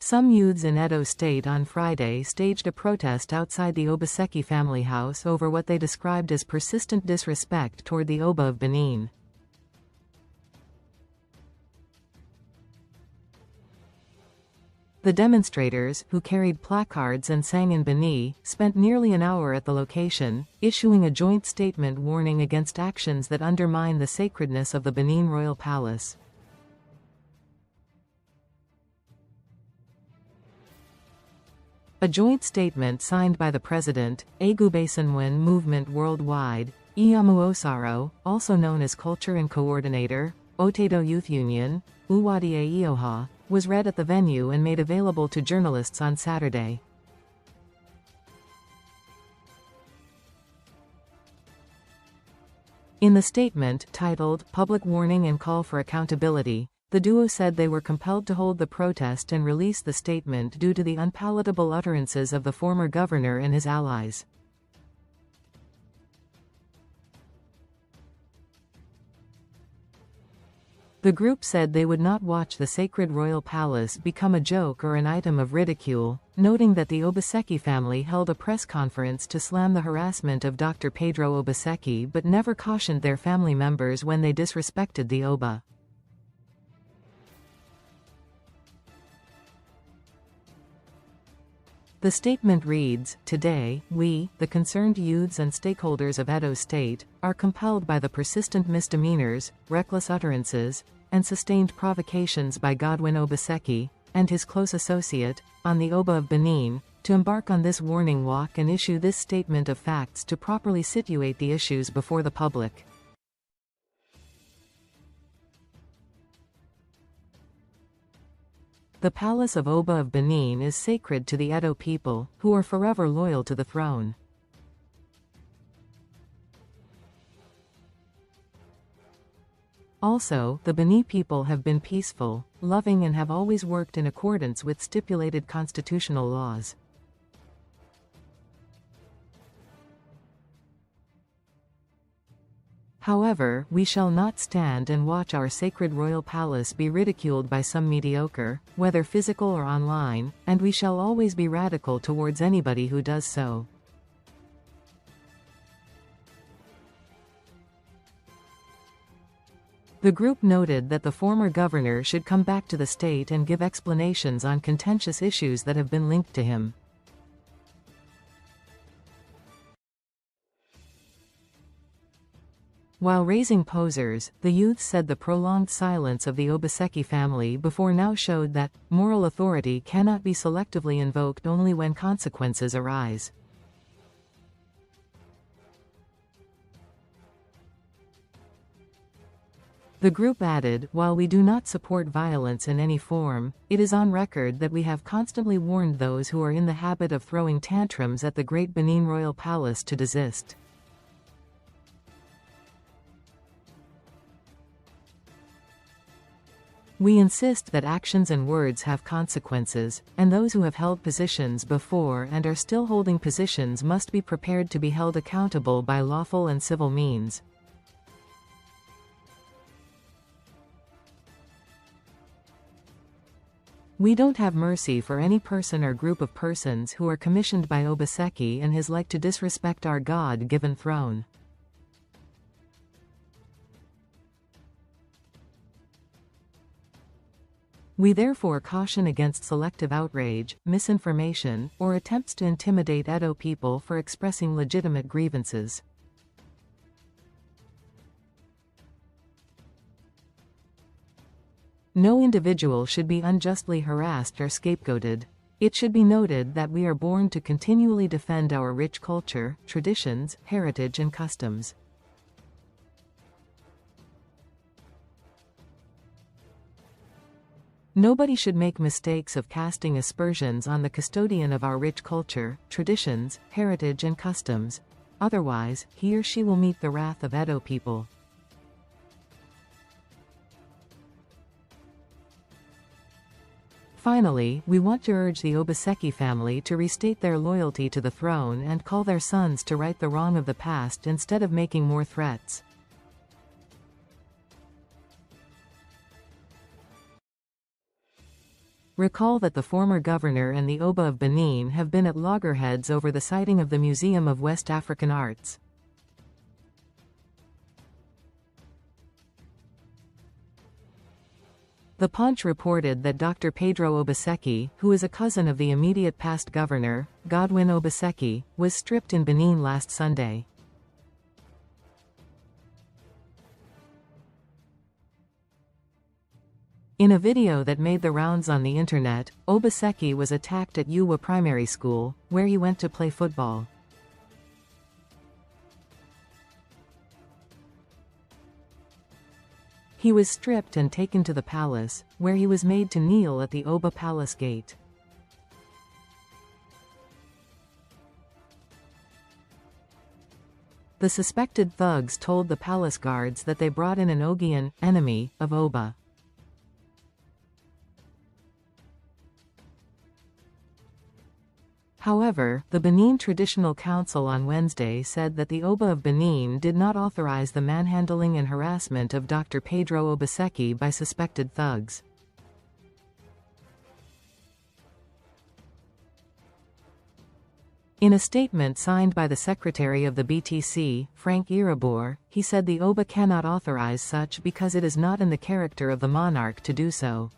Some youths in Edo State on Friday staged a protest outside the Obaseki family house over what they described as persistent disrespect toward the Oba of Benin. The demonstrators, who carried placards and sang in Bini, spent nearly an hour at the location, issuing a joint statement warning against actions that undermine the sacredness of the Benin Royal Palace. A joint statement signed by the President, Aiguobasinmwin Movement Worldwide, Iyamu Osaro, also known as Culture and Coordinator, Otedo Youth Union, Uwadiae Iyoha, was read at the venue and made available to journalists on Saturday. In the statement, titled, Public Warning and Call for Accountability, the duo said they were compelled to hold the protest and release the statement due to the unpalatable utterances of the former governor and his allies. The group said they would not watch the sacred royal palace become a joke or an item of ridicule, noting that the Obaseki family held a press conference to slam the harassment of Dr. Pedro Obaseki but never cautioned their family members when they disrespected the Oba. The statement reads, Today, we, the concerned youths and stakeholders of Edo State, are compelled by the persistent misdemeanours, reckless utterances, and sustained provocations by Godwin Obaseki, and his close associate, on the Oba of Benin, to embark on this warning walk and issue this statement of facts to properly situate the issues before the public. The Palace of Oba of Benin is sacred to the Edo people, who are forever loyal to the throne. Also, the Bini people have been peaceful, loving and have always worked in accordance with stipulated constitutional laws. However, we shall not stand and watch our sacred royal palace be ridiculed by some mediocre, whether physical or online, and we shall always be radical towards anybody who does so. The group noted that the former governor should come back to the state and give explanations on contentious issues that have been linked to him. While raising posers, the youth said the prolonged silence of the Obaseki family before now showed that moral authority cannot be selectively invoked only when consequences arise. The group added, while we do not support violence in any form, it is on record that we have constantly warned those who are in the habit of throwing tantrums at the great Benin Royal Palace to desist. We insist that actions and words have consequences, and those who have held positions before and are still holding positions must be prepared to be held accountable by lawful and civil means. We don't have mercy for any person or group of persons who are commissioned by Obaseki and his like to disrespect our God-given throne. We therefore caution against selective outrage, misinformation, or attempts to intimidate Edo people for expressing legitimate grievances. No individual should be unjustly harassed or scapegoated. It should be noted that we are born to continually defend our rich culture, traditions, heritage and customs. Nobody should make mistakes of casting aspersions on the custodian of our rich culture, traditions, heritage and customs. Otherwise, he or she will meet the wrath of Edo people. Finally, we want to urge the Obaseki family to restate their loyalty to the throne and call their sons to right the wrong of the past instead of making more threats. Recall that the former governor and the Oba of Benin have been at loggerheads over the siting of the Museum of West African Arts. The Punch reported that Dr. Pedro Obaseki, who is a cousin of the immediate past governor, Godwin Obaseki, was stripped in Benin last Sunday. In a video that made the rounds on the internet, Obaseki was attacked at Uwadiae Primary School, where he went to play football. He was stripped and taken to the palace, where he was made to kneel at the Oba Palace gate. The suspected thugs told the palace guards that they brought in an Ogian, enemy, of Oba. However, the Benin Traditional Council on Wednesday said that the Oba of Benin did not authorize the manhandling and harassment of Dr. Pedro Obaseki by suspected thugs. In a statement signed by the secretary of the BTC, Frank Irabor, he said the Oba cannot authorize such because it is not in the character of the monarch to do so.